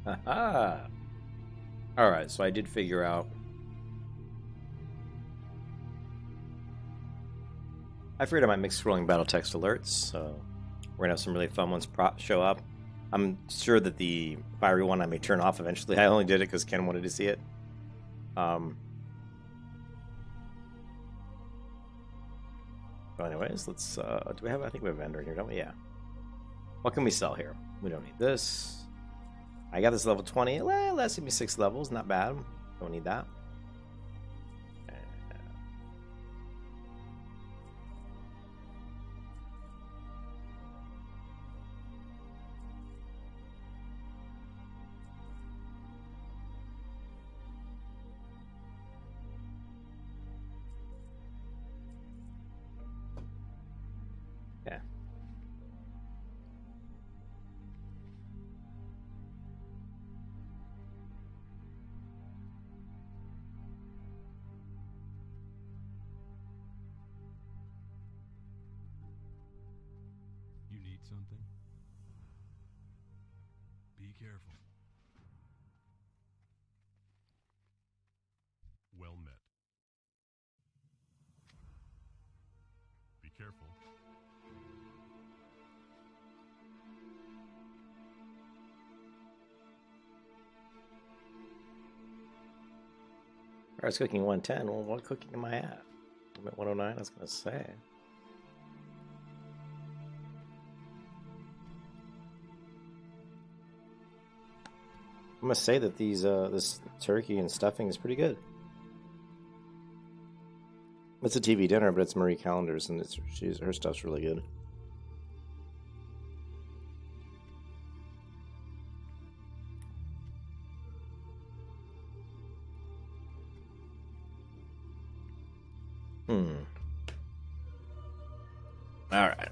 Haha. Alright, so I did figure out. I figured I might make scrolling battle text alerts, so we're gonna have some really fun ones show up. I'm sure that the fiery one I may turn off eventually. I only did it because Ken wanted to see it. Um, so anyways, let's, do we have, I think we have a vendor here, don't we? Yeah. What can we sell here? We don't need this. I got this level 20. Well, that's gonna be 6 levels, not bad. Don't need that. Yeah. You need something? Be careful. Well met. Be careful. I was cooking 110. Well, what cooking am I at? I'm at 109, I was gonna say. I must say that these this turkey and stuffing is pretty good. It's a TV dinner, but it's Marie Callender's, and her stuff's really good. Hmm. All right.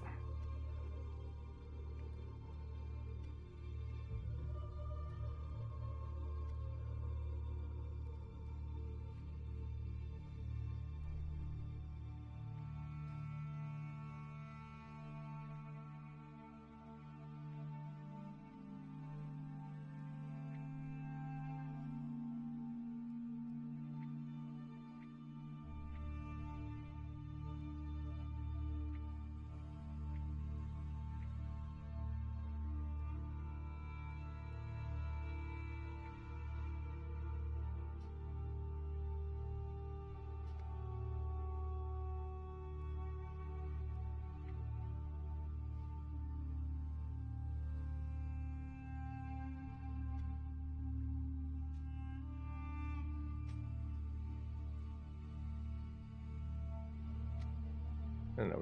I don't know.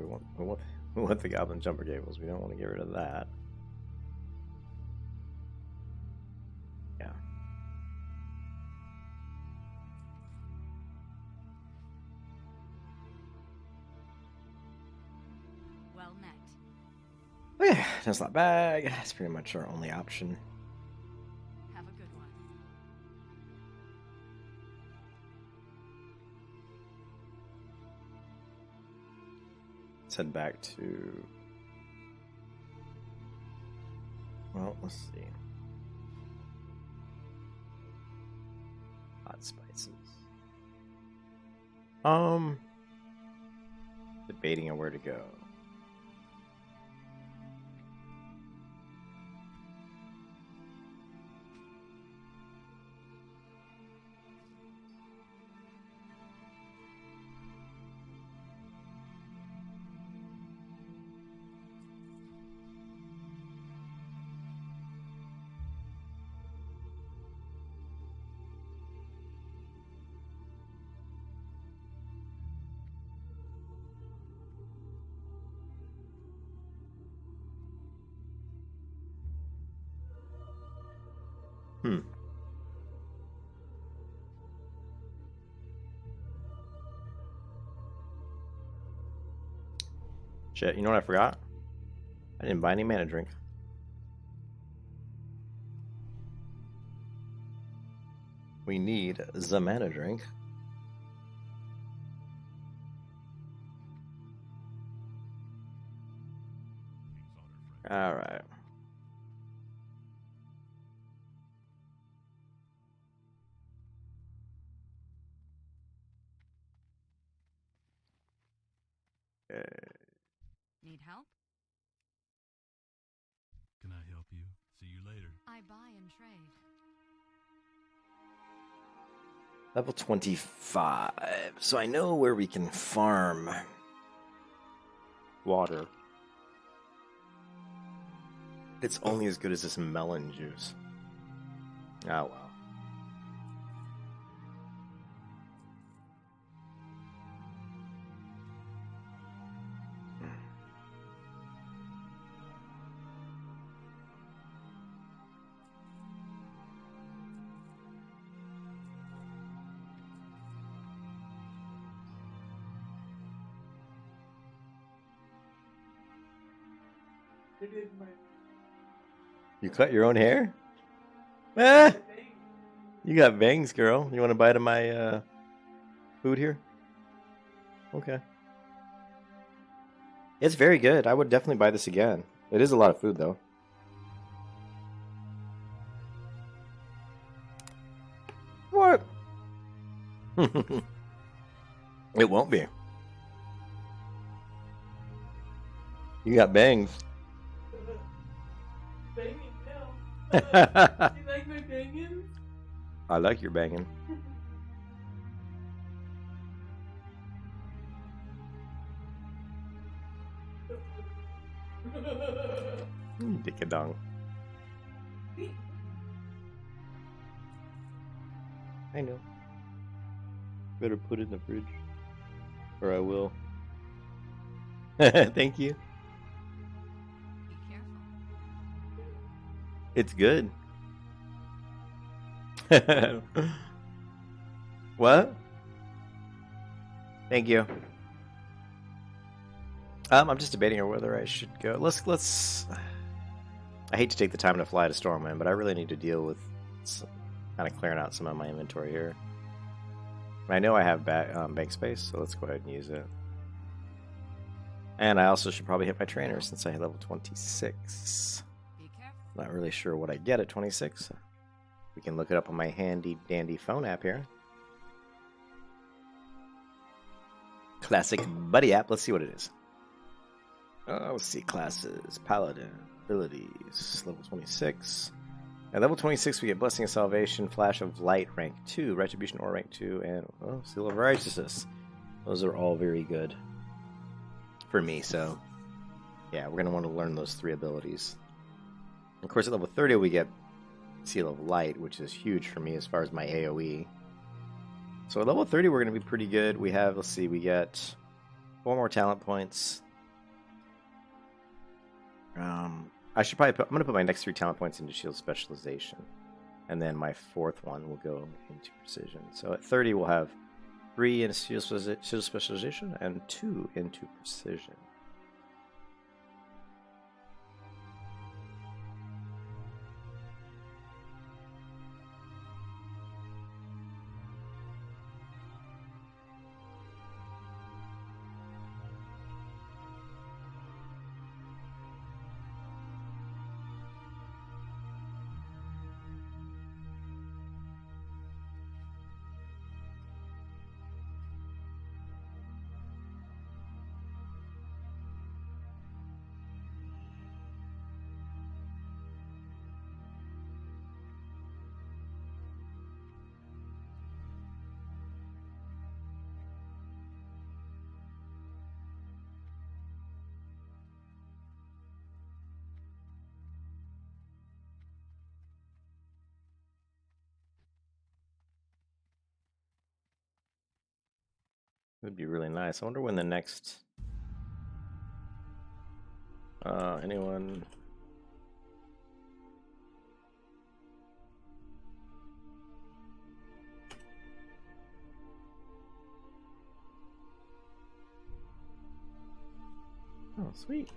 We want the Goblin Jumper Gables. We don't want to get rid of that. Yeah. Well met. Yeah, that's not bad. That's pretty much our only option. Have a good one. Let's head back to. Well, let's see. Hot spices. Debating on where to go. Hmm. Shit, you know what I forgot? I didn't buy any mana drink. We need the mana drink. All right. Need help? Can I help you? See you later. I buy and trade. Level 25. So I know where we can farm water. It's only as good as this melon juice. Oh well. You cut your own hair? Ah! You got bangs, girl. You want to bite of my food here? Okay. It's very good. I would definitely buy this again. It is a lot of food, though. What? It won't be. You got bangs. Banging now. You like my banging? I like your banging. Dick a dong. I know. Better put it in the fridge. Or I will. Thank you. Be careful. It's good. What? Thank you. I'm just debating on whether I should go. Let's. I hate to take the time to fly to Stormwind, but I really need to deal with kind of clearing out some of my inventory here. I know I have bank space, so let's go ahead and use it. And I also should probably hit my trainer since I hit level 26. Be careful. Not really sure what I get at 26. We can look it up on my handy dandy phone app here. Classic buddy app. Let's see what it is. Let's see. Classes. Paladin. Abilities. Level 26. At level 26, we get Blessing of Salvation, Flash of Light, rank 2, Retribution or rank 2, and Seal of Righteousness. Those are all very good for me, so yeah, we're going to want to learn those 3 abilities. Of course, at level 30, we get Seal of Light, which is huge for me as far as my AoE. So at level 30, we're going to be pretty good. We have, let's see, we get 4 more talent points. I should probably I'm going to put my next 3 talent points into Shield Specialization. And then my 4th one will go into Precision. So at 30, we'll have 3 in Shield Specialization and 2 into Precision. It would be really nice. I wonder when the next... anyone... Oh, sweet.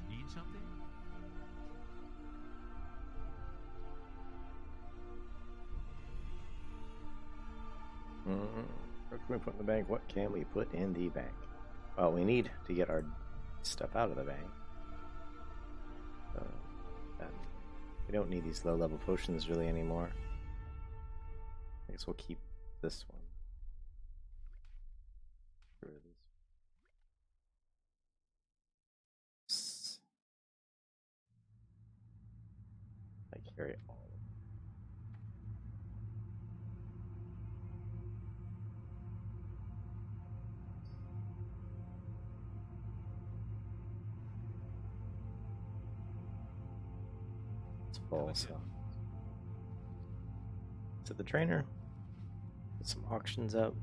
Do you need something? What can we put in the bank? What can we put in the bank? Well, we need to get our stuff out of the bank. So, we don't need these low-level potions really anymore. I guess we'll keep this one. Get rid of these. I carry all of them. It's full, so. To the trainer. Put some auctions up.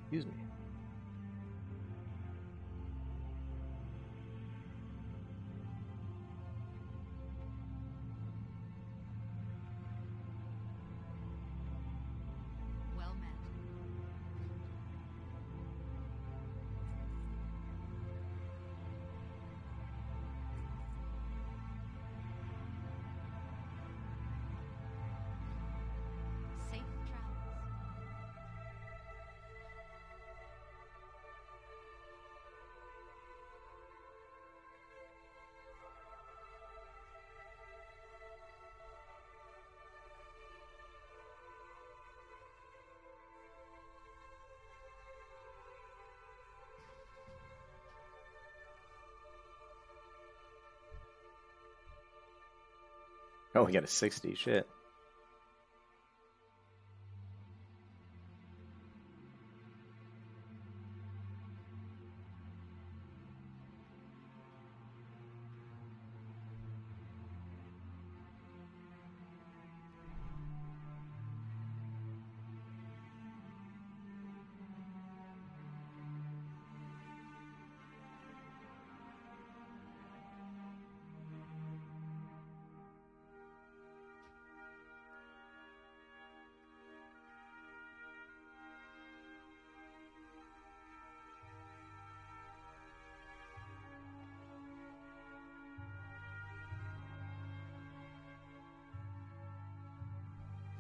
Excuse me. Well met. Safe travels. Oh, we got a 60. Shit.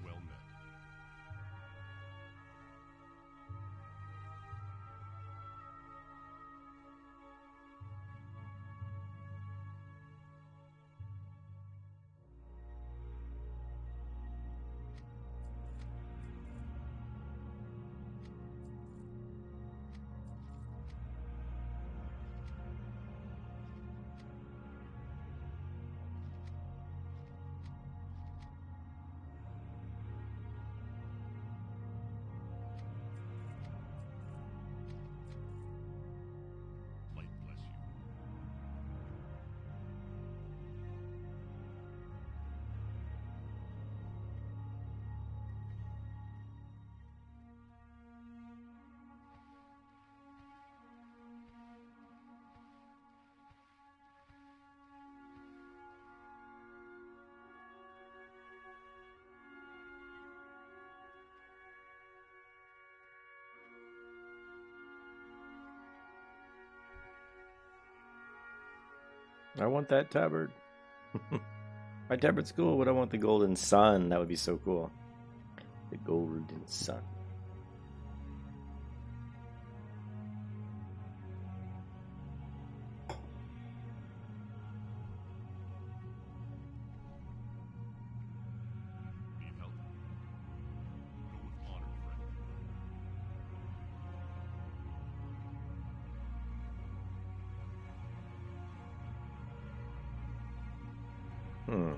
Well met. Light bless you. I want that tabard. My tabard's cool, but I want the golden sun. That would be so cool. The golden sun. Need help? Go with honor, friend. Hmm.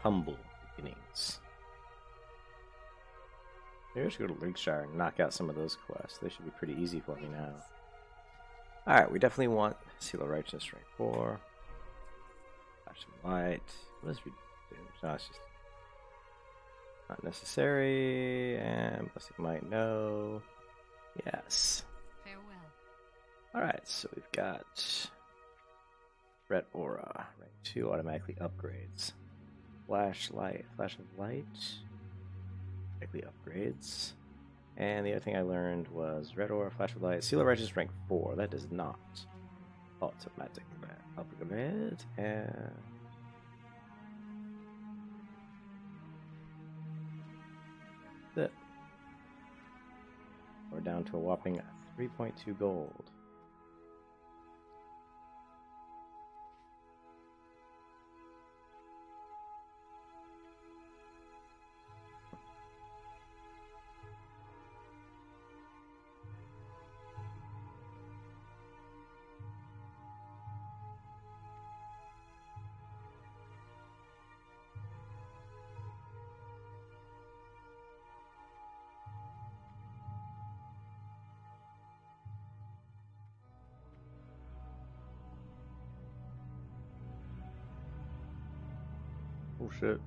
Humble beginnings. Maybe I should go to Linkshire and knock out some of those quests. They should be pretty easy for me now. Alright, we definitely want Seal of Righteousness rank 4. Flash of Light. What does we do? No, it's just not necessary. And Blessed Might, no. Yes. Farewell. Alright, so we've got Red Aura, rank 2 automatically upgrades. Flash of Light, automatically upgrades. And the other thing I learned was Red Aura, Flash of Light, Seal of Righteousness rank 4. That does not automatic upgrade. And that's it. We're down to a whopping 3.2 gold. Oh shit.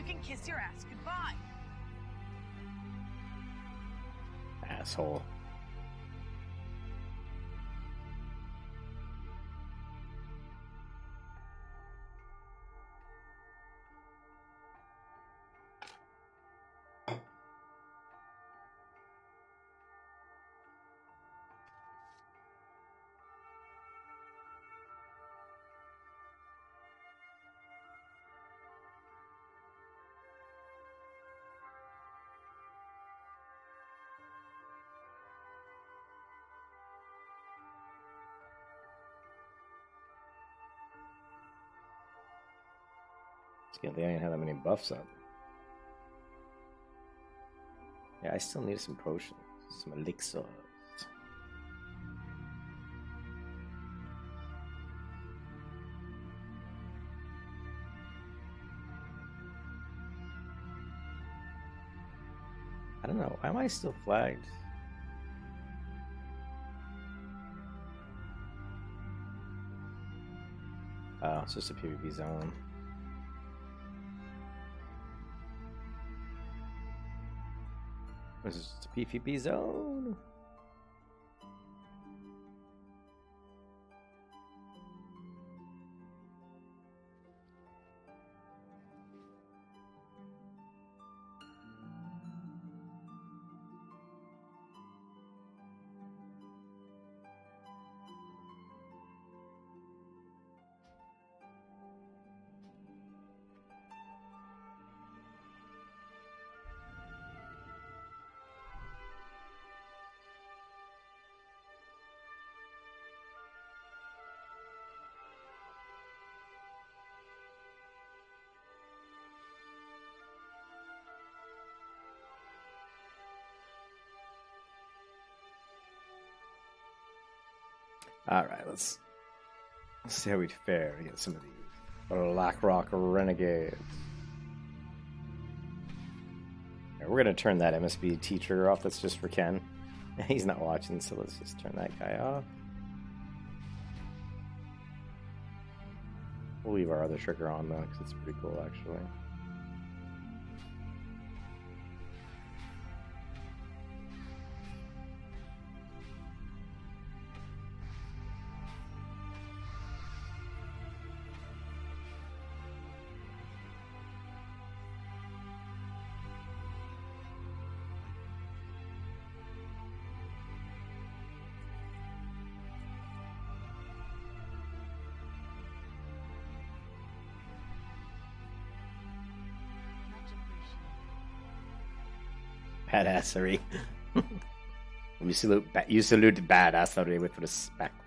can kiss your ass goodbye. Asshole. They didn't have that many buffs up. Yeah, I still need some potions, some elixirs. I don't know. Why am I still flagged? Oh, it's just a PvP zone. This is just a PvP zone. All right, let's see how we fare against some of these Blackrock Renegades. Right, we're gonna turn that MSB T trigger off. That's just for Ken. He's not watching, so let's just turn that guy off. We'll leave our other trigger on though, because it's pretty cool actually. Badassery. you salute badassery with respect.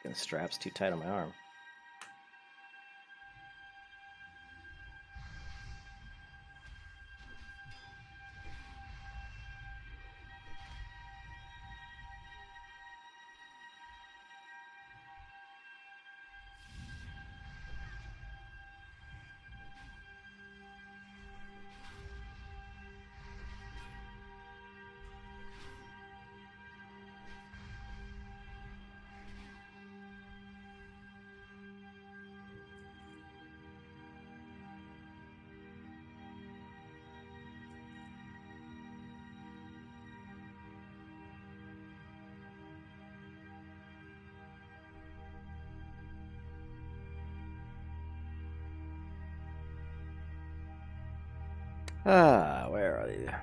Fucking strap's too tight on my arm. Ah, where are they?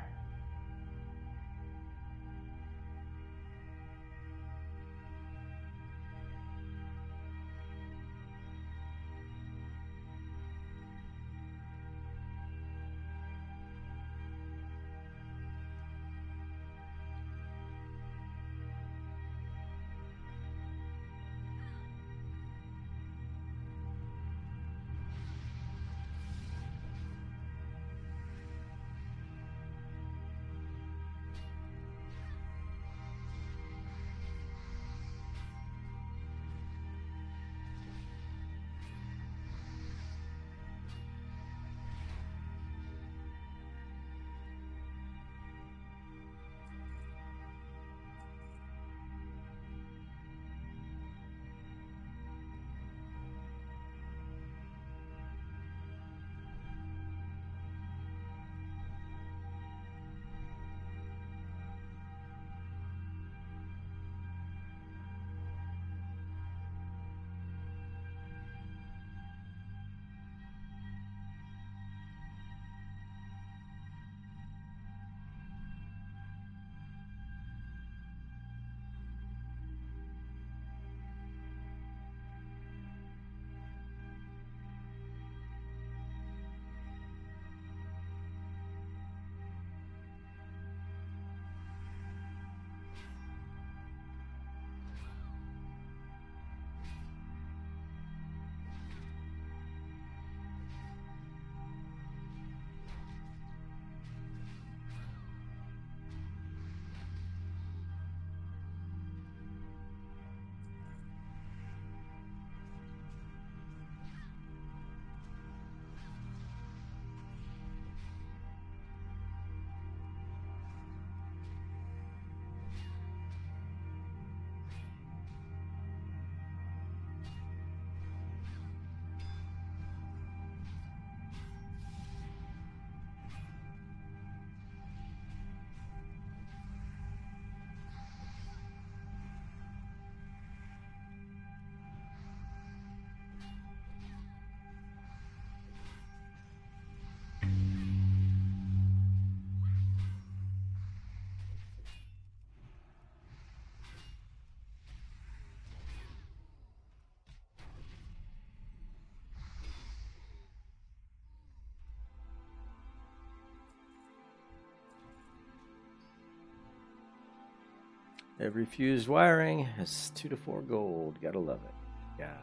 Every fused wiring has 2 to 4 gold. Gotta love it. God.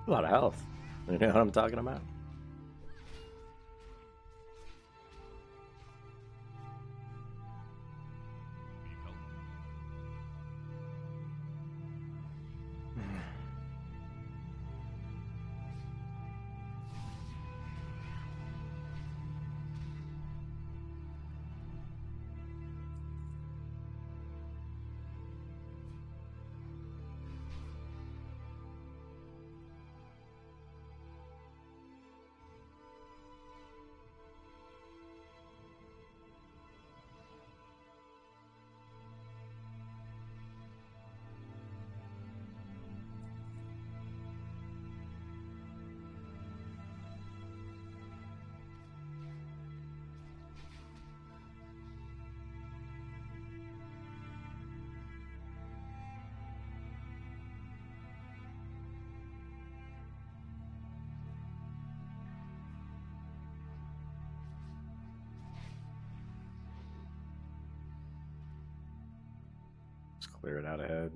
A lot of health. You know what I'm talking about? Need help? Just clear it out ahead.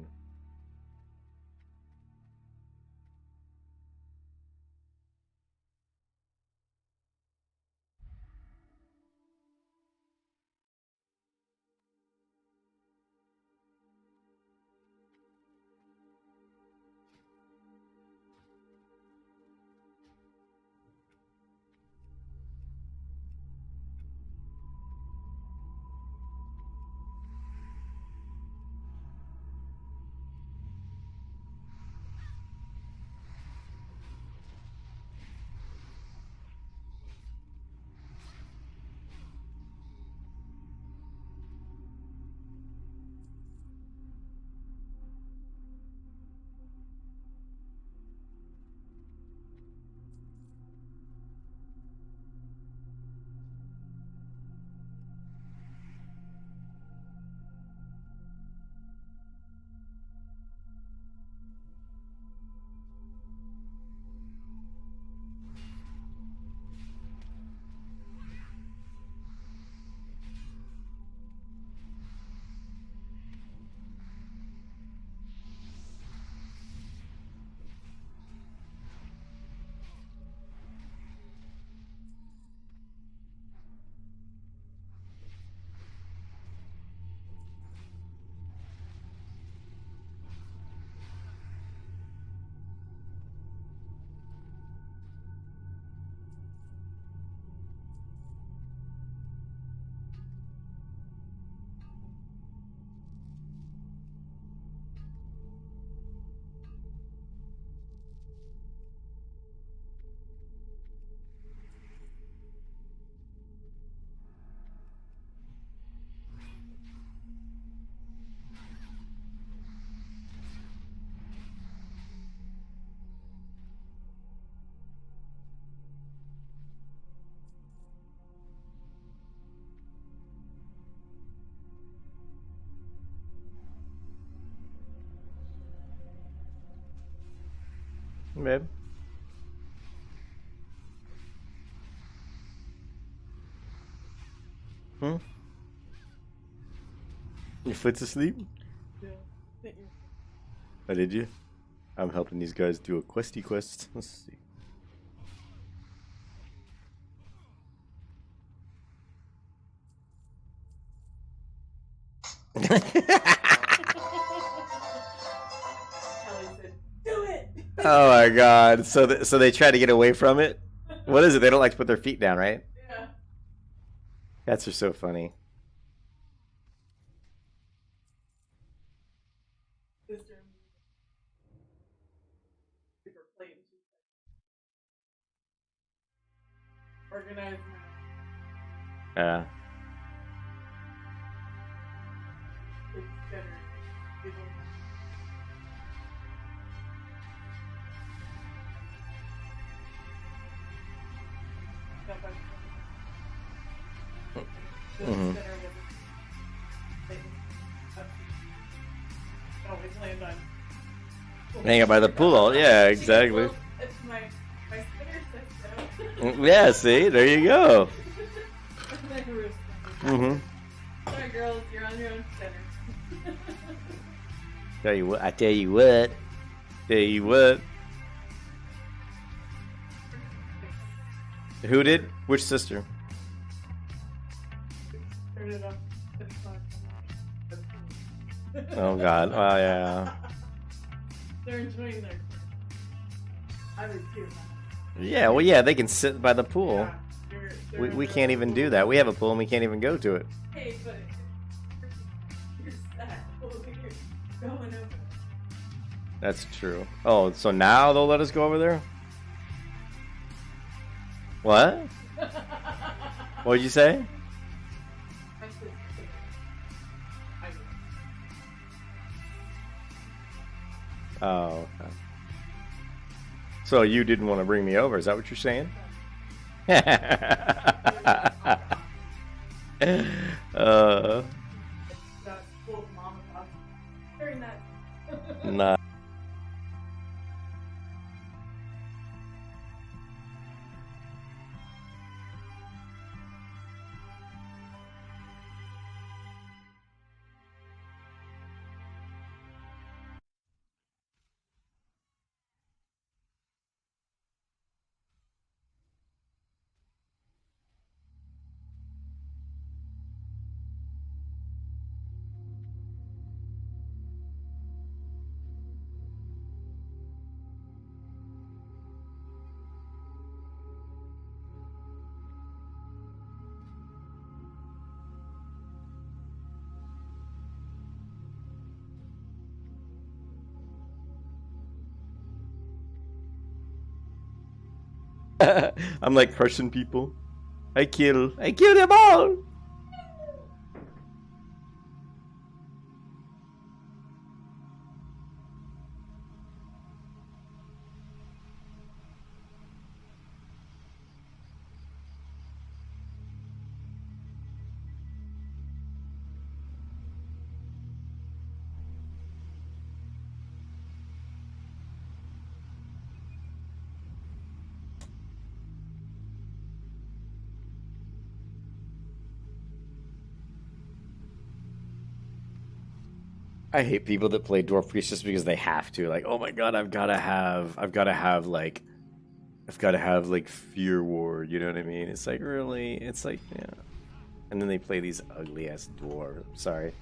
Babe. Hmm? Your foot's asleep? Yeah. Thank you. Oh, did you? I'm helping these guys do a questy quest. Let's see. Kelly said, "Do it." Oh my god. So they try to get away from it? What is it? They don't like to put their feet down, right? Yeah. Cats are so funny. Sister. Super plain. Organized. Yeah. It's better. People. Mhm. Always land on. Hang out by the pool. Yeah, exactly. Well, it's my spinner says so. Yeah, see? There you go. Mm-hmm. Sorry, girls, you're on your own center. Tell you what. I tell you what. Tell you what. Who did? Which sister? Turn it up. Oh God. Oh yeah. They're enjoying their. I would too. Yeah. Well, yeah. They can sit by the pool. Yeah, they're We in can't the even pool. do that. We have a pool and we can't even go to it. Hey, but you're set over here going over. That's true. Oh, so now they'll let us go over there? What? What'd you say? Oh, okay. So you didn't want to bring me over, is that what you're saying? uh, nah. I'm like crushing people. I kill them all. I hate people that play Dwarf Priest just because they have to. Like, oh my god, I've gotta have like Fear Ward, you know what I mean? It's like really, it's like, yeah. And then they play these ugly ass dwarves. Sorry.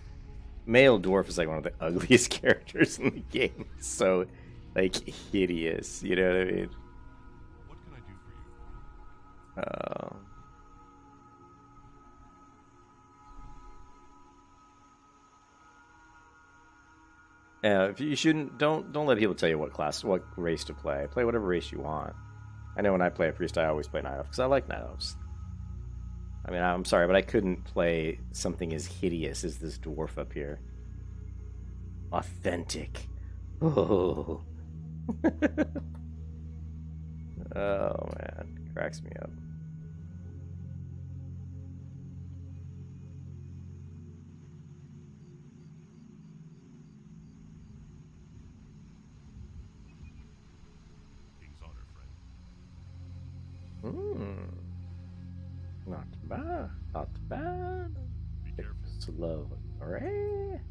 Male dwarf is like one of the ugliest characters in the game. So like hideous, you know what I mean? What can I do for you? Yeah, if you shouldn't don't let people tell you what race to play. Play whatever race you want. I know when I play a priest, I always play night elf because I like night elves. I mean, I'm sorry, but I couldn't play something as hideous as this dwarf up here. Authentic. Oh, oh man, cracks me up. King's honor, friend. Not bad, not bad. Be careful. Slow, alright.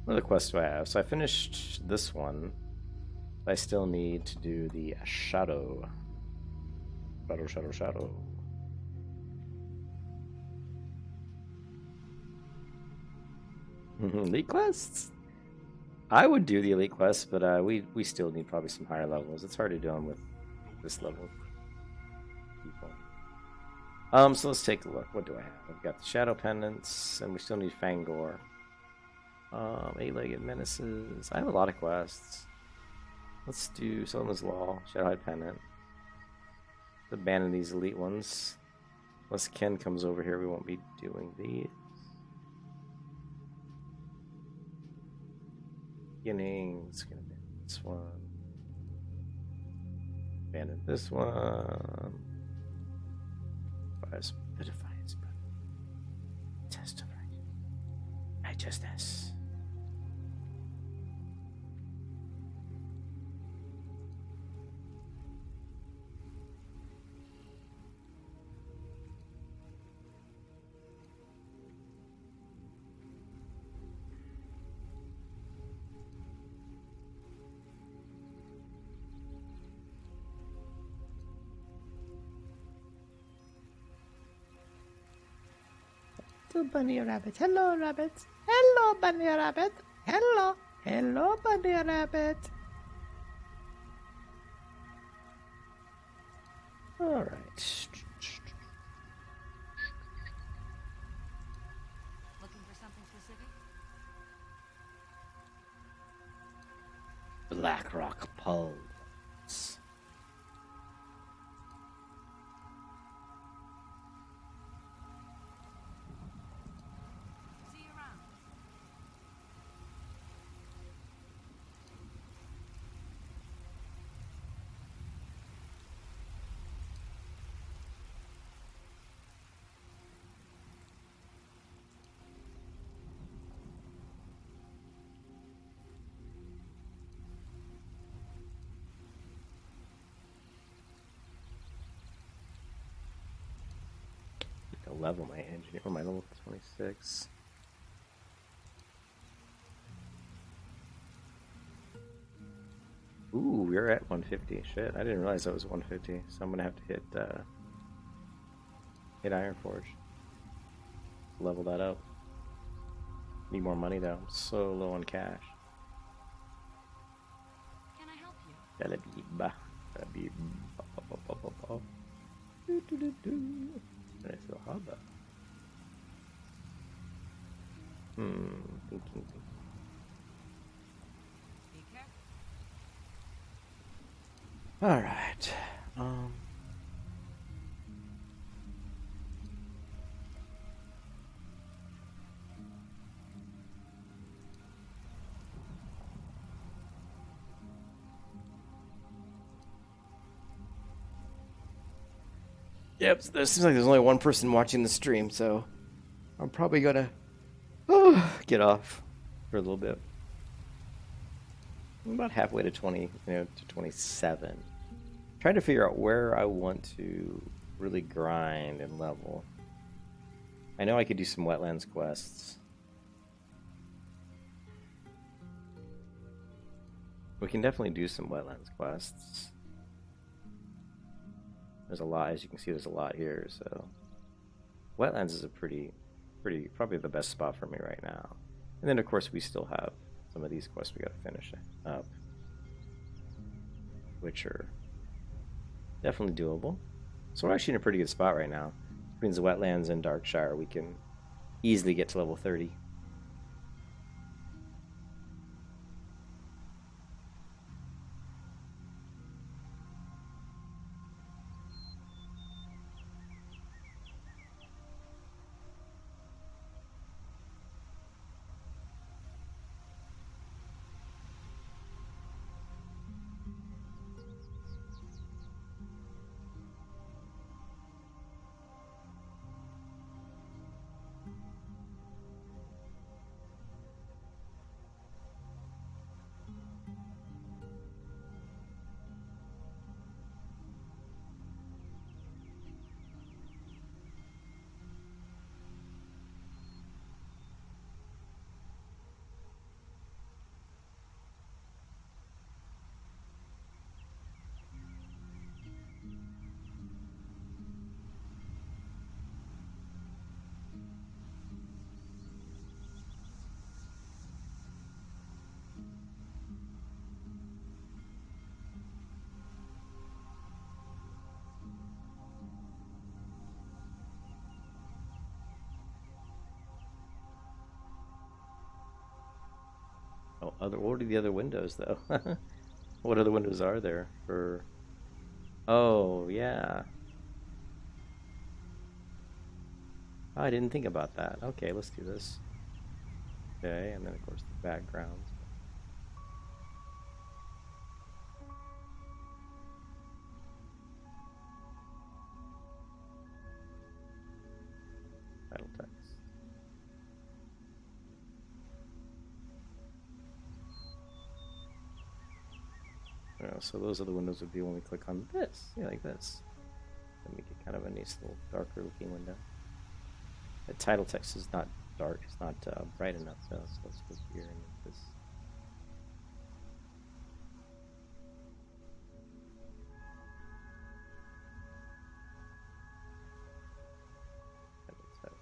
What other quests do I have? So I finished this one. I still need to do the shadow. Shadow. Elite quests? I would do the elite quests, but we still need probably some higher levels. It's hard to do them with this level people. So let's take a look. What do I have? I've got the Shadow Pendants, and we still need Fangor. Eight-legged menaces. I have a lot of quests. Let's do Solomon's Law, Shadowhide Pendant. Abandon these elite ones. Unless Ken comes over here, we won't be doing these. Beginnings. Gonna abandon this one. Abandon this one. Defiance, but test of righteousness. Little bunny rabbit. Hello, rabbit. Hello, bunny rabbit. Hello. Hello, bunny rabbit. All right. Looking for something specific? Blackrock Pulse. See you around. To level my engineer. Oh, my level 26. Ooh, we're at 150. Shit, I didn't realize that was 150. So I'm gonna have to hit Iron Forge. Level that up. Need more money though. I'm so low on cash. Can I help you? Balabeeba. Balabeeb. Do-do-do-do. Nice little hubba. Thinking. Be careful. All right. Yep, so there seems like there's only one person watching the stream, so I'm probably gonna get off for a little bit. I'm about halfway to 20, to 27. Trying to figure out where I want to really grind and level. I know I could do some wetlands quests. We can definitely do some wetlands quests. There's a lot, as you can see, there's a lot here, so wetlands is a pretty, probably the best spot for me right now. And then, of course, we still have some of these quests we gotta finish up, which are definitely doable. So we're actually in a pretty good spot right now. Between the wetlands and Darkshire, we can easily get to level 30. Oh, what are the other windows, though? What other windows are there for... Oh, yeah. Oh, I didn't think about that. Okay, let's do this. Okay, and then, of course, the backgrounds. Title text. So those are the windows would be when we click on this, yeah, like this. Then we get kind of a nice little darker looking window. The title text is not dark, it's not bright enough, so let's go here and make this. Title text.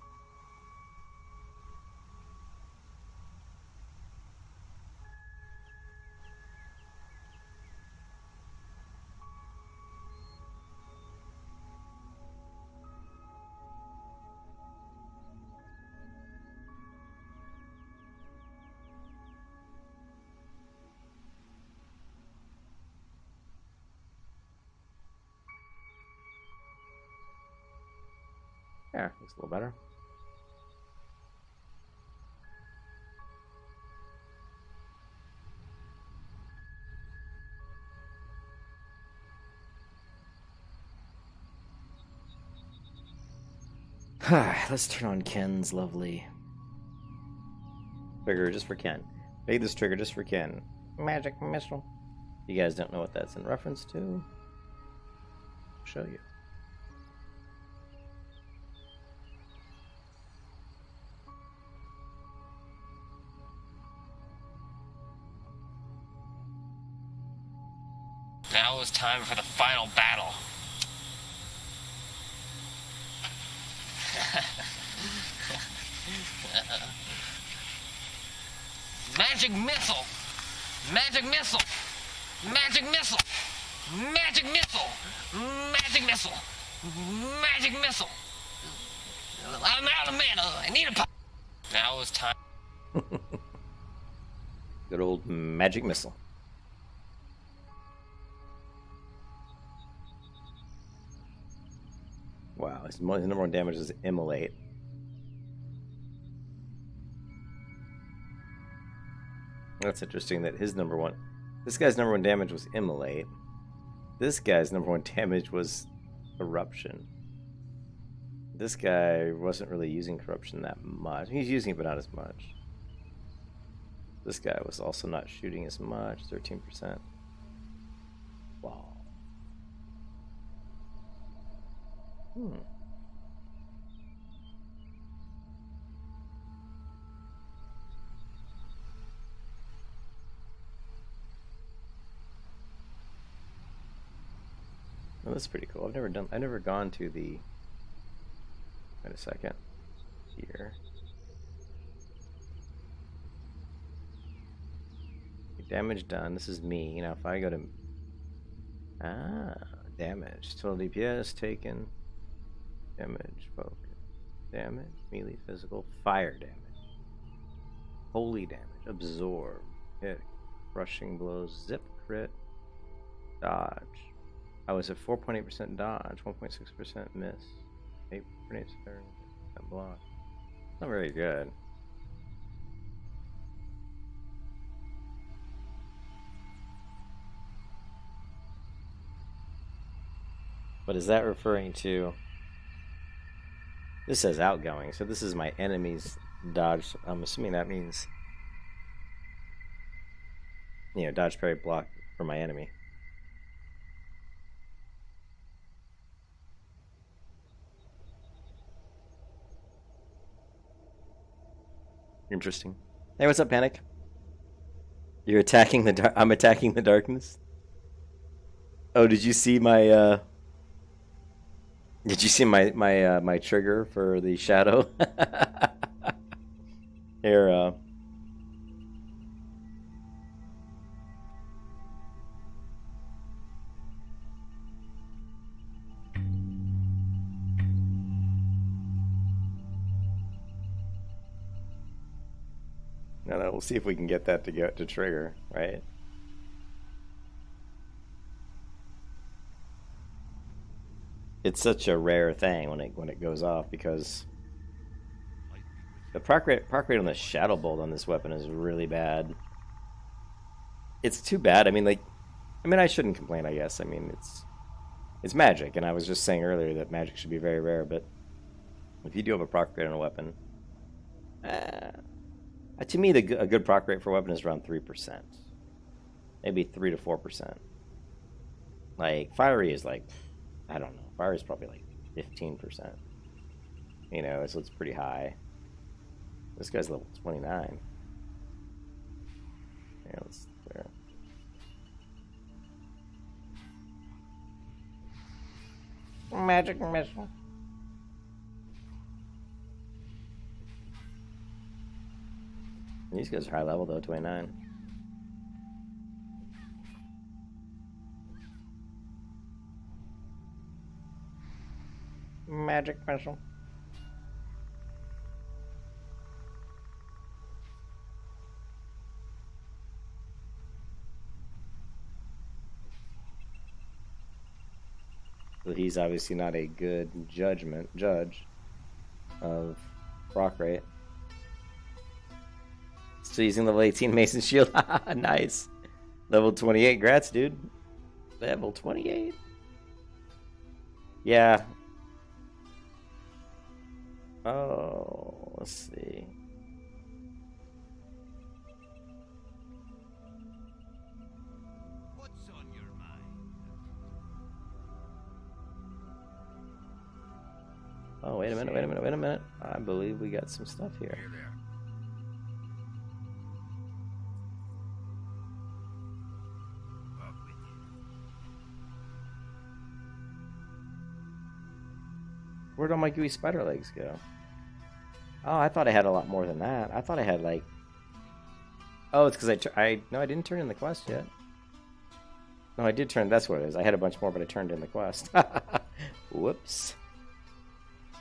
Yeah, looks a little better. Let's turn on Ken's lovely trigger just for Ken. Made this trigger just for Ken. Magic missile. You guys don't know what that's in reference to? I'll show you. Now is time for the final battle. Magic missile! Magic missile! Magic missile! Magic missile! Magic missile! Magic missile! I'm out of mana! I need a pop! Now is time. Good old magic missile. Wow, his number one damage is Immolate. That's interesting that his number one... This guy's number one damage was Immolate. This guy's number one damage was Corruption. This guy wasn't really using Corruption that much. He's using it, but not as much. This guy was also not shooting as much, 13%. Wow. Well, that's pretty cool. I've never gone to the... Wait a second. Here. Damage done. This is me. Now, if I go to... damage. Total DPS taken. Damage, focus. Damage, melee, physical, fire damage. Holy damage. Absorb. Hit. Crushing blows. Zip crit. Dodge. I was at 4.8% dodge, 1.6% miss, 8.8% block. Not very good. But is that referring to... This says outgoing, so this is my enemy's dodge. I'm assuming that means, you know, dodge, parry, block for my enemy. Interesting. Hey, what's up, Panic? You're attacking the dark. I'm attacking the darkness. Oh, did you see my? Did you see my trigger for the shadow? Here. No, we'll see if we can get that to trigger, right? It's such a rare thing when it goes off because the proc rate on the Shadow Bolt on this weapon is really bad. It's too bad. I mean, I shouldn't complain, I guess. I mean, it's magic, and I was just saying earlier that magic should be very rare, but if you do have a proc rate on a weapon, to me, a good proc rate for a weapon is around 3%. Maybe 3 to 4%. Like, Fiery is like, I don't know. Fiery is probably like 15%. You know, so it's pretty high. This guy's level 29. Yeah, let's there. Magic missile. These guys are high level though, 29. Magic missile. So he's obviously not a good judge. of proc rate. Still using level 18 Mason Shield. Nice. Level 28. Grats, dude. Level 28. Yeah. Oh, let's see. What's on your mind? Oh, wait a minute, wait a minute, wait a minute. I believe we got some stuff here. Here there. Up with you. Where'd all my gooey spider legs go? Oh, I thought I had a lot more than that. I thought I had like... Oh, it's because no, I didn't turn in the quest yet. No, I did turn... That's what it is. I had a bunch more, but I turned in the quest. Whoops.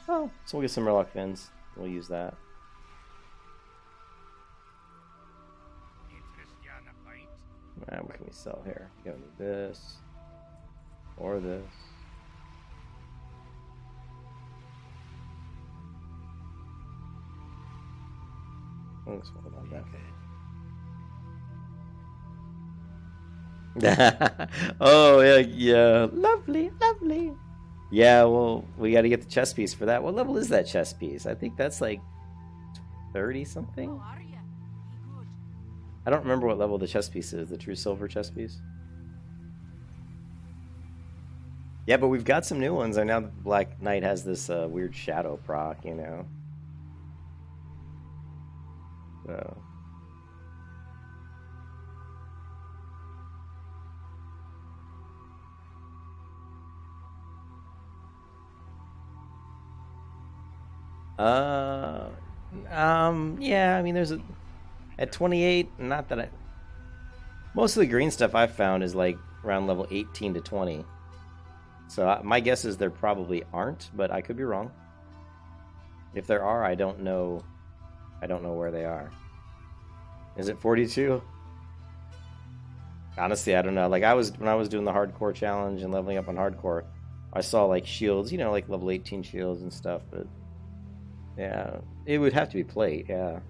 Oh, so we'll get some Murloc fins. We'll use that. Interest you on a pint? Alright, what can we sell here? We go to this. Or this. Let's hold on that. Oh, yeah, yeah. Lovely, lovely. Yeah, well, we got to get the chest piece for that. What level is that chest piece? I think that's like 30 something. Oh, are ya? Be good. I don't remember what level the chest piece is. The true silver chest piece. Yeah, but we've got some new ones. And now Black Knight has this weird shadow proc, you know. So. Yeah, I mean, there's at 28, not that most of the green stuff I've found is like around level 18 to 20. So my guess is there probably aren't, but I could be wrong. If there are, I don't know where they are. Is it 42? Honestly, I don't know. Like when I was doing the hardcore challenge and leveling up on hardcore, I saw like shields, you know, like level 18 shields and stuff, but yeah, it would have to be plate, yeah.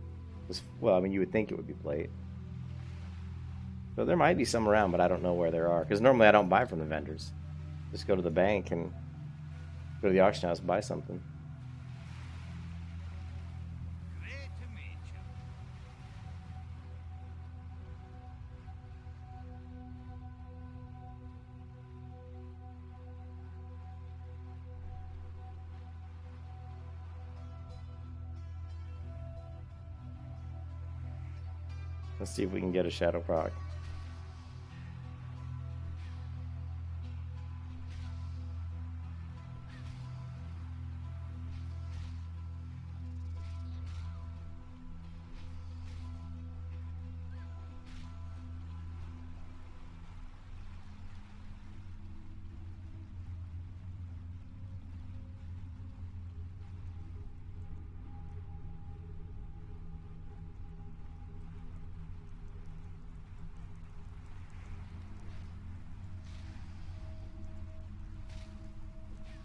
Well, I mean, you would think it would be plate. So there might be some around, but I don't know where there are. Because normally I don't buy from the vendors. Just go to the bank and go to the auction house and buy something. Great to meet you. Let's see if we can get a shadow proc.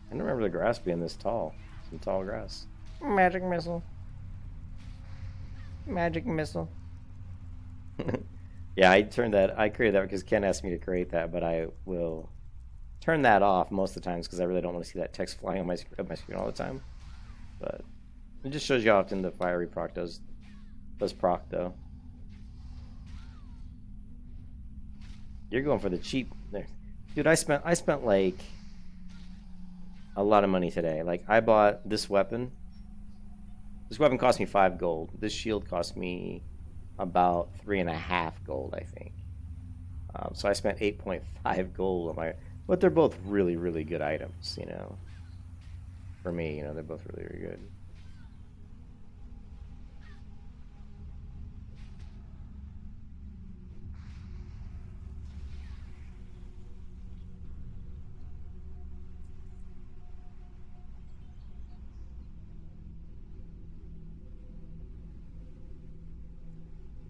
I don't remember the grass being this tall. Some tall grass. Magic missile. Magic missile. Yeah, I created that because Ken asked me to create that, but I will turn that off most of the times because I really don't want to see that text flying on my screen all the time. But it just shows you how often the fiery proc does proc though. You're going for the cheap there. Dude, I spent like a lot of money today. Like, I bought this weapon. This weapon cost me 5 gold. This shield cost me about 3.5 gold, I think. So I spent 8.5 gold on my... But they're both really, really good items, you know. For me, you know, they're both really, really good.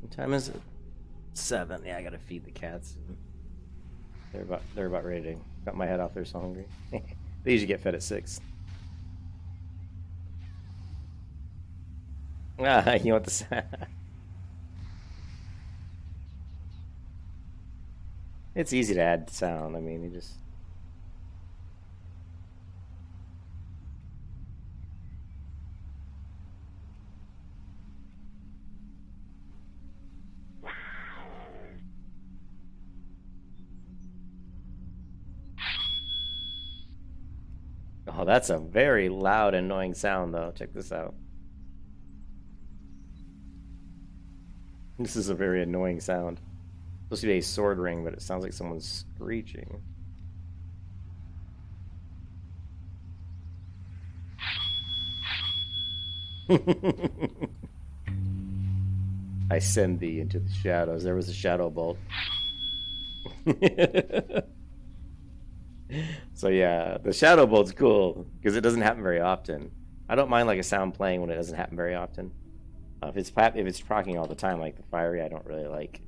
What time is it? 7. Yeah, I gotta feed the cats. They're about ready to cut my head off. They're so hungry. They usually get fed at 6. Ah, you want this? It's easy to add sound. I mean, you just. Oh, that's a very loud, annoying sound, though. Check this out. This is a very annoying sound. It's supposed to be a sword ring, but it sounds like someone's screeching. I send thee into the shadows. There was a shadow bolt. So yeah, the shadow bolt's cool because it doesn't happen very often. I don't mind like a sound playing when it doesn't happen very often. If it's proccing all the time, like the fiery, I don't really like.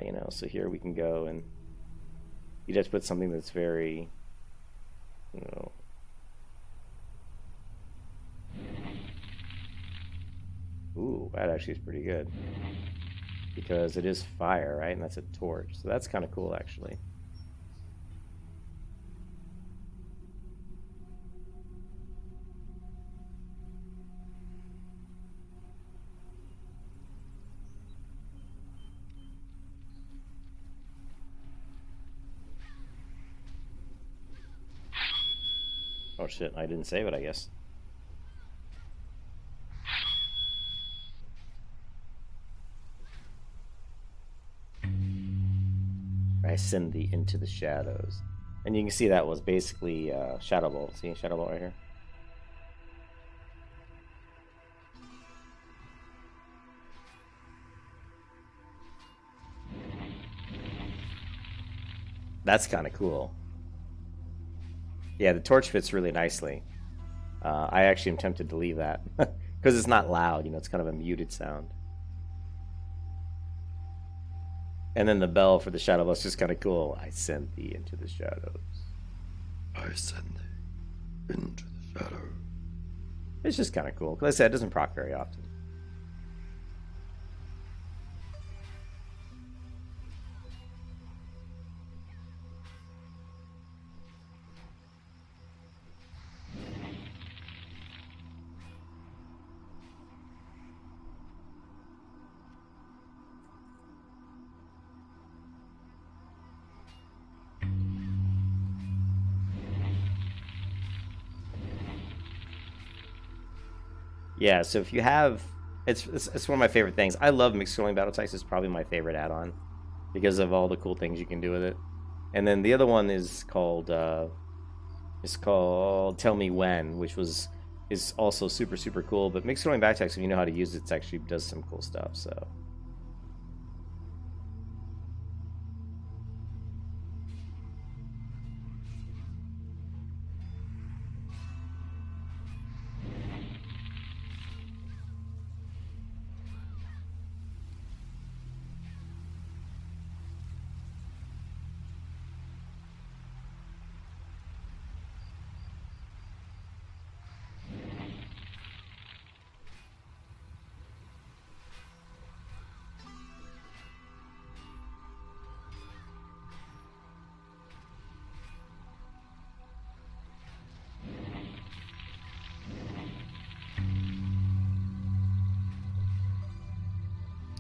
You know, so here we can go and you just put something that's very, you know. Ooh, that actually is pretty good because it is fire, right? And that's a torch, so that's kind of cool actually. Oh shit, I didn't save it, I guess. I send thee into the shadows. And you can see that was basically Shadow Bolt. See Shadow Bolt right here? That's kind of cool. Yeah, the torch fits really nicely. I actually am tempted to leave that because it's not loud, you know, it's kind of a muted sound. And then the bell for the shadow bell's just kind of cool. I send thee into the shadows. I send thee into the shadow. It's just kind of cool. Because I said, it doesn't proc very often. Yeah, so if you have, it's one of my favorite things. I love mixed scrolling battle text. It's probably my favorite add-on because of all the cool things you can do with it. And then the other one is called Tell Me When, which is also super cool. But mixed scrolling back text, if you know how to use it, it actually does some cool stuff. So.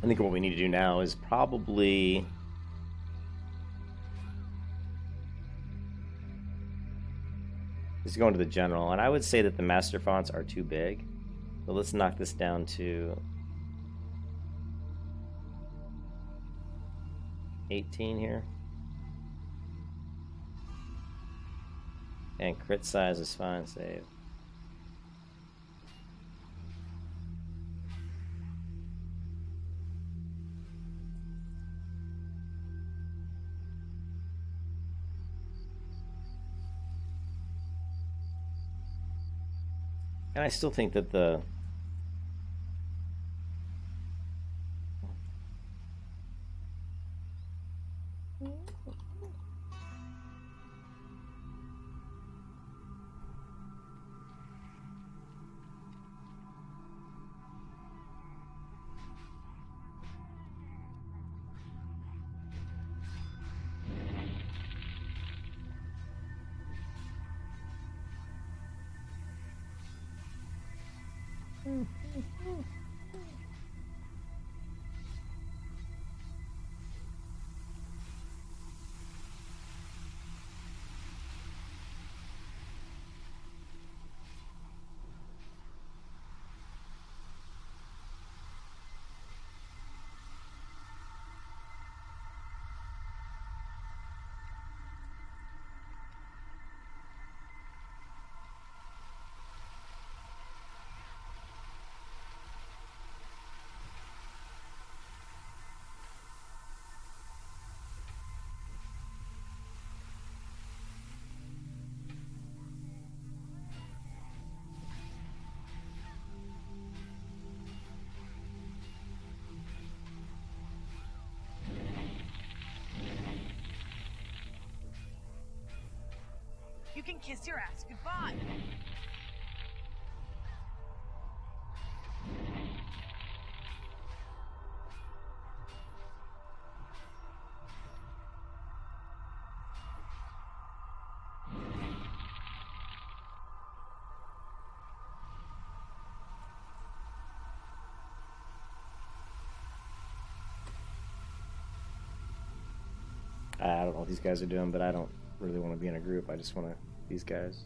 I think what we need to do now is probably go into the general, and I would say that the master fonts are too big. So let's knock this down to 18 here. And crit size is fine, save. And I still think that the You can kiss your ass goodbye. I don't know what these guys are doing, but I don't really want to be in a group. I just want to these guys.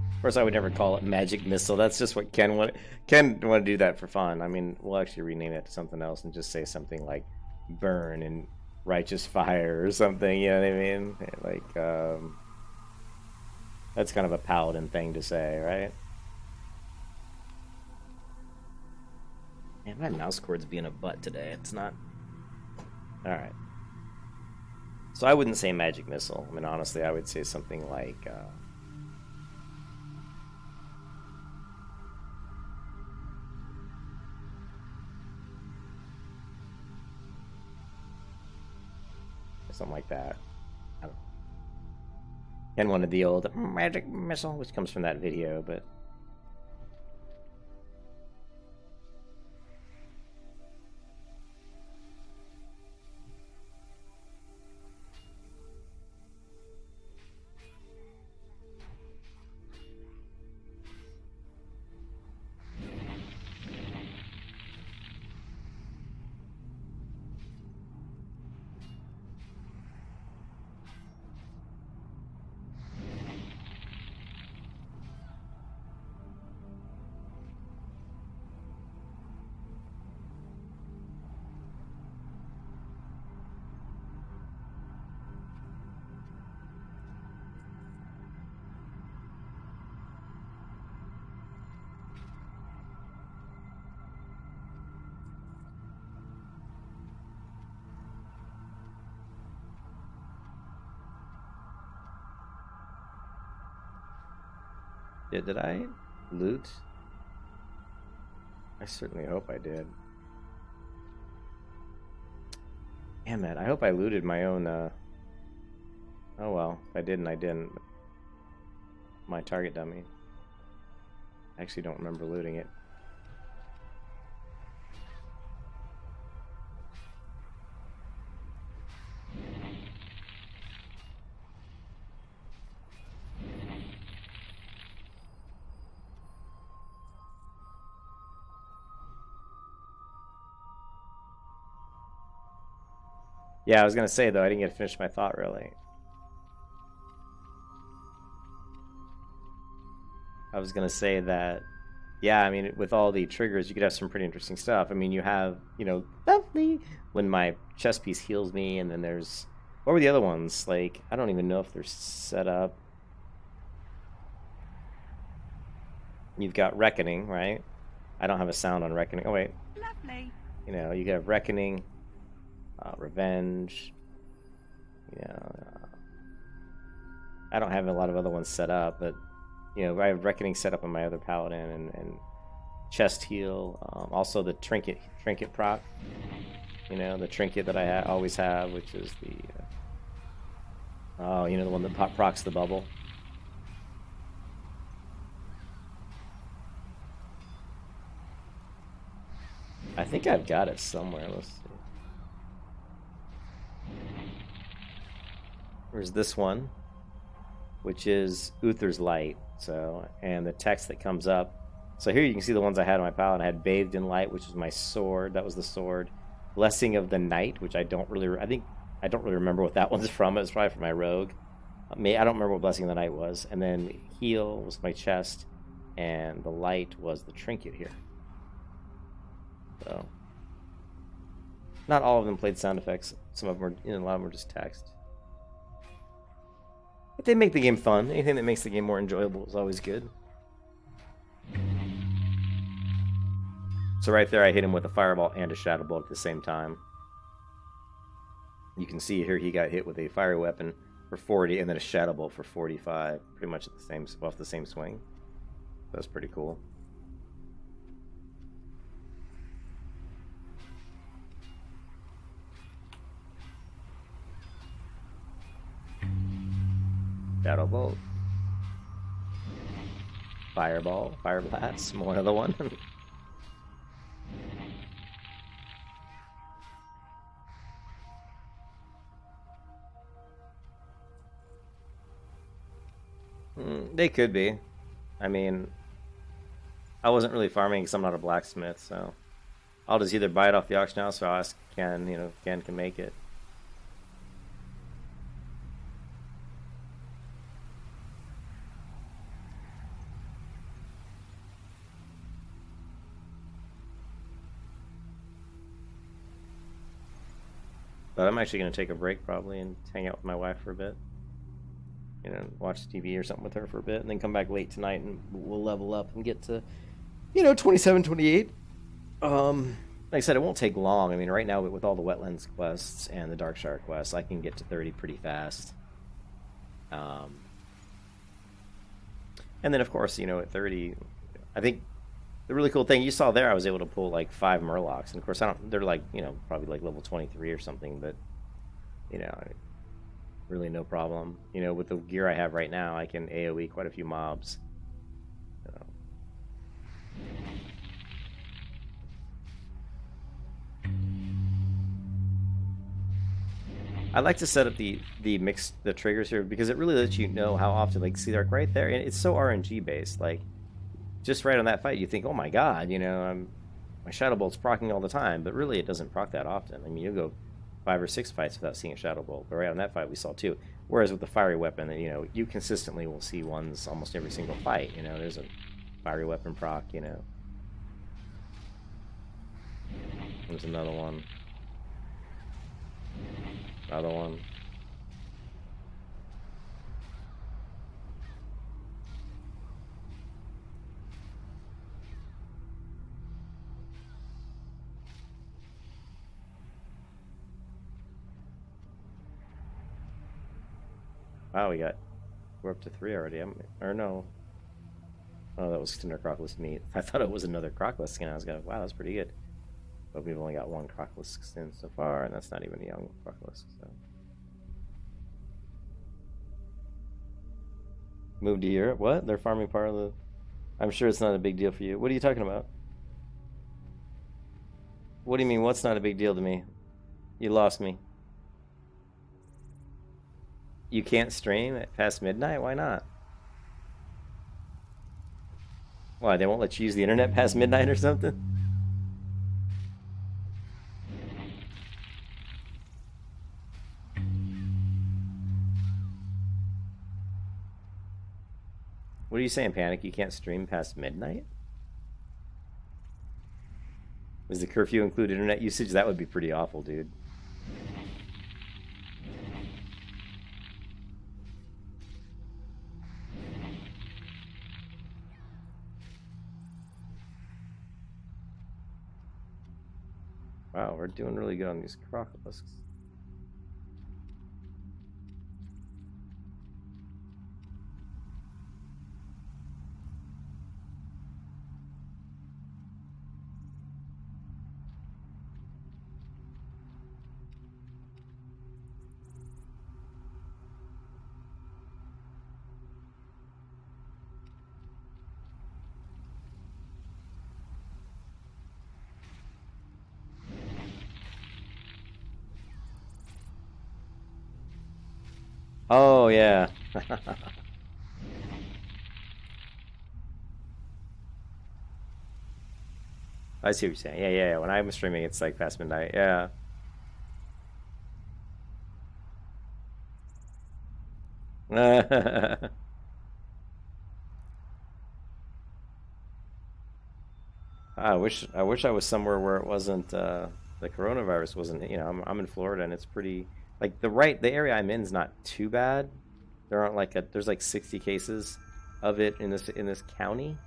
Of course, I would never call it magic missile. That's just what Ken want. Ken want to do that for fun. I mean, we'll actually rename it to something else and just say something like burn and righteous fire or something. You know what I mean? Like, that's kind of a Paladin thing to say, right? Man, my mouse cord's being a butt today. It's not. All right. So I wouldn't say magic missile. I mean, honestly, I would say something like. Something like that. I don't know. And wanted the old magic missile, which comes from that video, but yeah, did I loot? I certainly hope I did. Damn it, I hope I looted my own, oh well, if I didn't, I didn't. My target dummy. I actually don't remember looting it. Yeah, I was gonna say though, I didn't get to finish my thought really. I was gonna say that, yeah, I mean, with all the triggers, you could have some pretty interesting stuff. I mean, you have, you know, lovely when my chest piece heals me, and then there's, what were the other ones? Like, I don't even know if they're set up. You've got Reckoning, right? I don't have a sound on Reckoning. Oh wait, Lovely. you know, you have Reckoning. Revenge. I don't have a lot of other ones set up, but you know, I have Reckoning set up on my other Paladin, and chest heal. Also the trinket proc. You know, the trinket that I always have, which is the oh, you know, the one that procs the bubble. I think I've got it somewhere. Let's see. There's this one, which is Uther's Light. So, and the text that comes up. So here you can see the ones I had on my Paladin. I had Bathed in Light, which was my sword. That was the sword. Blessing of the Night, which I don't really remember what that one's from. It's probably from my rogue. I don't remember what Blessing of the Night was. And then Heal was my chest, and the Light was the trinket here. So, not all of them played sound effects. Some of them were, a lot of them were just text. But they make the game fun. Anything that makes the game more enjoyable is always good. So right there, I hit him with a fireball and a shadow bolt at the same time. You can see here he got hit with a fire weapon for 40 and then a shadow bolt for 45, pretty much at the same off the same swing. That's pretty cool. Shadow bolt. Fireball, fire blast, more another one. They could be. I mean, I wasn't really farming because I'm not a blacksmith, so I'll just either buy it off the auction house or I'll ask Ken, if Ken can make it. But I'm actually going to take a break probably and hang out with my wife for a bit. Watch TV or something with her for a bit, and then come back late tonight and we'll level up and get to, 27, 28. Like I said, it won't take long. I mean, right now with all the Wetlands quests and the Darkshire quests, I can get to 30 pretty fast. And then, of course, at 30, I think the really cool thing you saw there, I was able to pull like 5 Murlocs, and of course, they're like, probably like level 23 or something, but, really no problem. With the gear I have right now, I can AoE quite a few mobs. I like to set up the triggers here because it really lets you know how often. Like, see, like right there, and it's so RNG based. Like, just right on that fight, you think, oh my god, my Shadow Bolt's proccing all the time, but really it doesn't proc that often. I mean, you go 5 or 6 fights without seeing a Shadow Bolt, but right on that fight we saw 2. Whereas with the fiery weapon, you consistently will see ones almost every single fight. There's a fiery weapon proc. There's another one. Another one. Wow, we're up to 3 already. Or no. Oh, that was Cinder Crockless meat. I thought it was another Crockless skin. I was going, wow, that's pretty good. But we've only got 1 Crockless skin so far, and that's not even a young Crockless. So. Move to Europe? What? They're farming part of the... I'm sure it's not a big deal for you. What are you talking about? What do you mean, what's not a big deal to me? You lost me. You can't stream past midnight? Why not? Why, they won't let you use the internet past midnight or something? What are you saying, Panic? You can't stream past midnight? Does the curfew include internet usage? That would be pretty awful, dude. Wow, we're doing really good on these Crocodisks. Oh, yeah. I see what you're saying. Yeah, yeah, yeah. When I'm streaming, it's like past midnight. Yeah. I wish I was somewhere where it wasn't the coronavirus wasn't, I'm in Florida and it's pretty like the area I'm in is not too bad. There aren't there's like 60 cases of it in this county,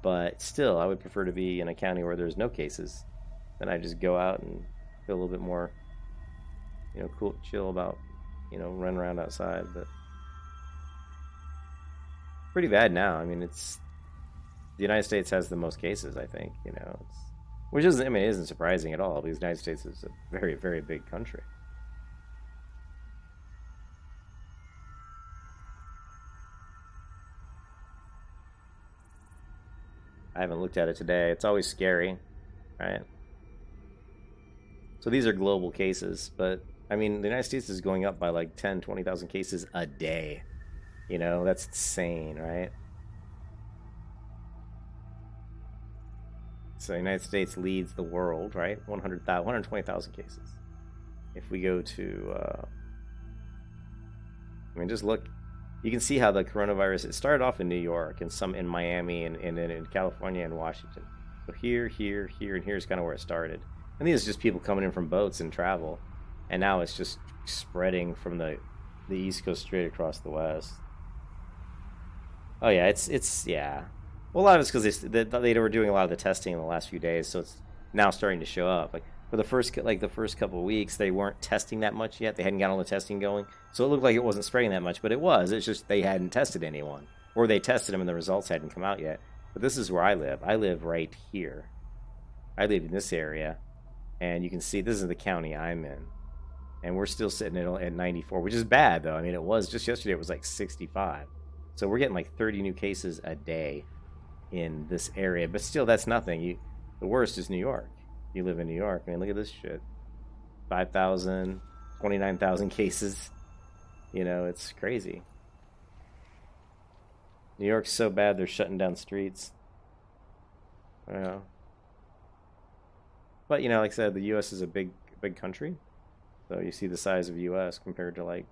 but still I would prefer to be in a county where there's no cases. Then I just go out and feel a little bit more, cool, chill about, run around outside, but pretty bad now. I mean, the United States has the most cases, I think, which isn't, I mean, it isn't surprising at all because the United States is a very, very big country. I haven't looked at it today. It's always scary, right? So these are global cases, but I mean, the United States is going up by like 10, 20,000 cases a day. That's insane, right? So the United States leads the world, right? 120,000 cases. If we go to, I mean, just look. You can see how the coronavirus, it started off in New York and some in Miami and then in California and Washington. So here, and here's kind of where it started. And these are just people coming in from boats and travel. And now it's just spreading from the East Coast straight across the West. Oh yeah, it's yeah. Well, a lot of it's because they were doing a lot of the testing in the last few days, so it's now starting to show up. Like for the first couple of weeks, they weren't testing that much yet. They hadn't got all the testing going, so it looked like it wasn't spreading that much, but it was. It's just they hadn't tested anyone, or they tested them and the results hadn't come out yet. But this is where I live. I live right here. I live in this area, and you can see this is the county I'm in, and we're still sitting at 94, which is bad though. I mean, it was just yesterday. It was like 65, so we're getting like 30 new cases a day in this area, but still, that's nothing. The worst is New York. You live in New York. I mean, look at this shit. 5,000, 29,000 cases. It's crazy. New York's so bad they're shutting down streets. I don't know. But like I said, the U.S. is a big country. So you see the size of the U.S. compared to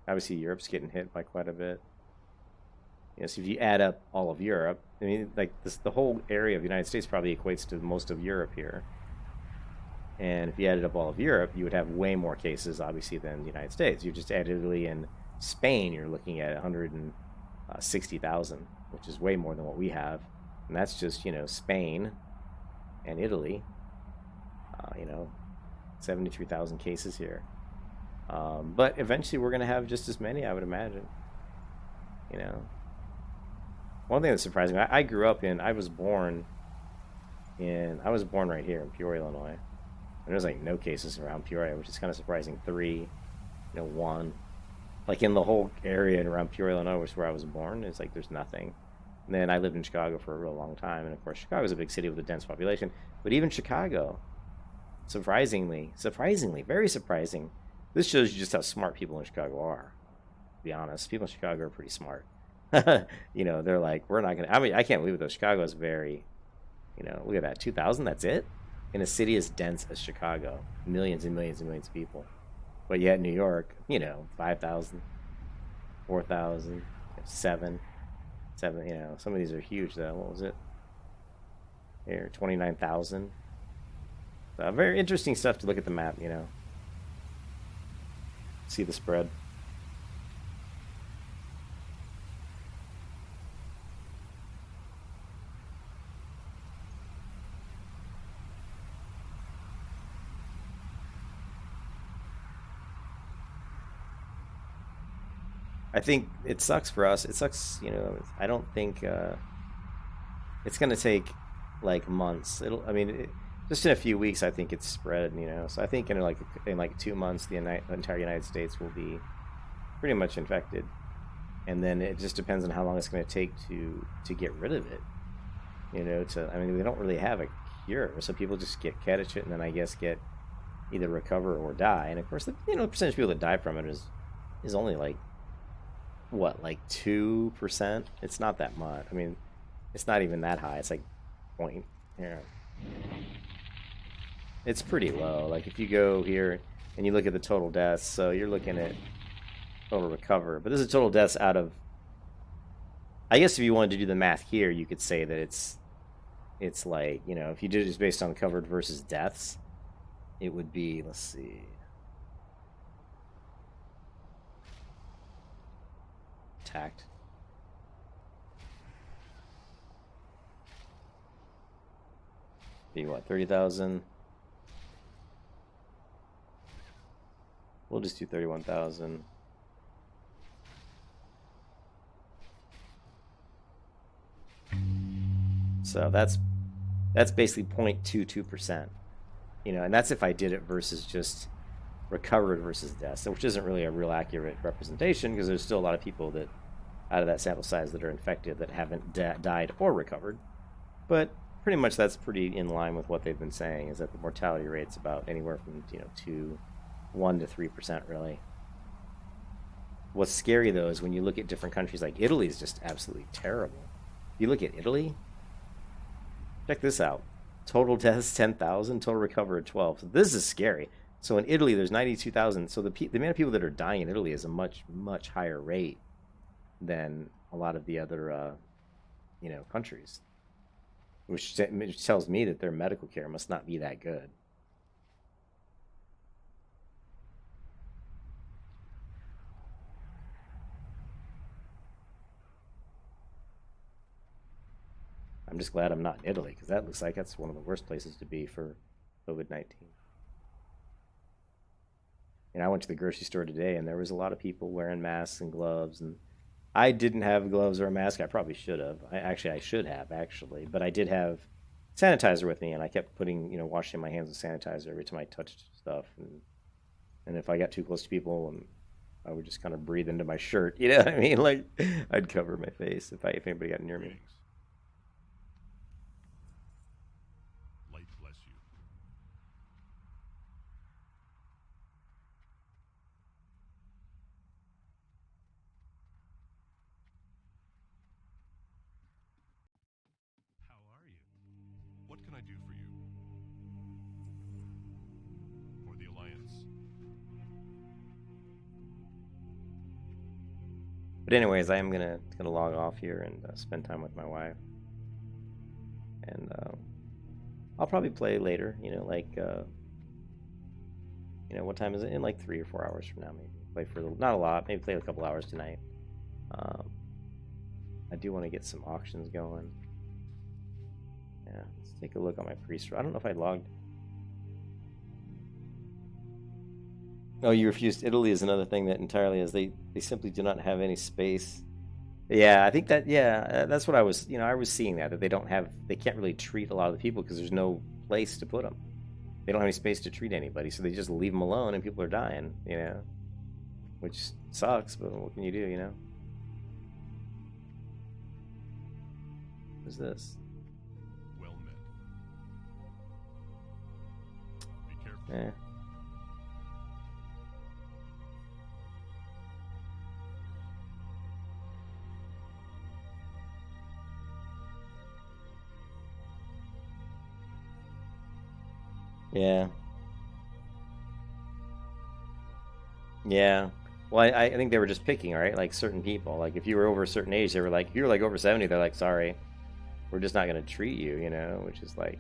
obviously Europe's getting hit by quite a bit. So if you add up all of Europe, I mean, the whole area of the United States probably equates to most of Europe here. And if you added up all of Europe, you would have way more cases, obviously, than the United States. You just add Italy and Spain, you're looking at 160,000, which is way more than what we have. And that's just, Spain and Italy, 73,000 cases here. But eventually we're going to have just as many, I would imagine. One thing that surprised me, I was born right here in Peoria, Illinois. And there's no cases around Peoria, which is kind of surprising. 3, 1. In the whole area around Peoria, Illinois, which is where I was born, it's there's nothing. And then I lived in Chicago for a real long time. And of course, Chicago's a big city with a dense population. But even Chicago, surprisingly, very surprising. This shows you just how smart people in Chicago are. To be honest, people in Chicago are pretty smart. They're like, we're not gonna. I mean, I can't believe it though. Chicago's very, look at that, 2,000. That's it in a city as dense as Chicago, millions and millions and millions of people. But yet New York, 5,000, 4,000, 7. Some of these are huge though. What was it? Here, 29,000. So very interesting stuff to look at the map. See the spread. I think it sucks for us. It sucks, I don't think it's going to take months. Just in a few weeks, I think it's spread, So I think in 2 months, the entire United States will be pretty much infected. And then it just depends on how long it's going to take to get rid of it. We don't really have a cure. So people just catch it and then I guess get either recover or die. And of course, the percentage of people that die from it is is only like, what, like 2%? It's not that much. I mean, it's not even that high. It's like point here. It's pretty low. Like if you go here and you look at the total deaths, so you're looking at total recover, but this is total deaths out of. I guess if you wanted to do the math here, you could say that it's like, you know, if you did it just based on covered versus deaths, it would be, let's see. Attacked. Be what, 30,000? We'll just do 31,000. So that's basically 0.22%. You know, and that's if I did it versus just recovered versus deaths, which isn't really a real accurate representation because there's still a lot of people that out of that sample size that are infected that haven't died or recovered. But pretty much that's pretty in line with what they've been saying, is that the mortality rate's about anywhere from, you know, 1 to 3% really. What's scary though is when you look at different countries, like Italy is just absolutely terrible. If you look at Italy, check this out. Total deaths 10,000, total recovered 12. So this is scary. So in Italy there's 92,000. So the amount of people that are dying in Italy is a much higher rate than a lot of the other you know, countries. Which tells me that their medical care must not be that good. I'm just glad I'm not in Italy, because that looks like that's one of the worst places to be for COVID-19. And I went to the grocery store today, and there was a lot of people wearing masks and gloves, and I didn't have gloves or a mask. I probably should have. I should have, actually. But I did have sanitizer with me, and I kept putting, you know, washing my hands with sanitizer every time I touched stuff. And if I got too close to people, I would just kind of breathe into my shirt. You know what I mean? Like, I'd cover my face if anybody got near me. Light bless you. How are you? What can I do for you? For the Alliance. But anyways, I am gonna log off here and spend time with my wife, and I'll probably play later. You know, like you know, what time is it? In like 3 or 4 hours from now, maybe play for not a lot. Maybe play a couple hours tonight. I do want to get some auctions going. Yeah, let's take a look on my priest. I don't know if I logged. Oh, you refused. Italy is another thing that entirely is they simply do not have any space. Yeah, I think that, yeah, that's what I was, you know, I was seeing that they can't really treat a lot of the people because there's no place to put them. They don't have any space to treat anybody, so they just leave them alone and people are dying, you know, which sucks, but what can you do, you know? What's this? Well met. Be careful. Yeah. Yeah. Yeah. Well, I think they were just picking, right? Like certain people. Like if you were over a certain age, they were like, if you were like over 70, they're like, sorry, we're just not going to treat you, you know, which is like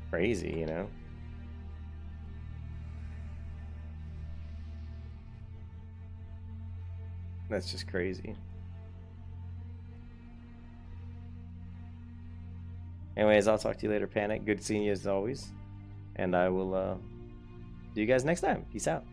crazy, you know? That's just crazy. Anyways, I'll talk to you later, Panic. Good seeing you as always. And I will see you guys next time. Peace out.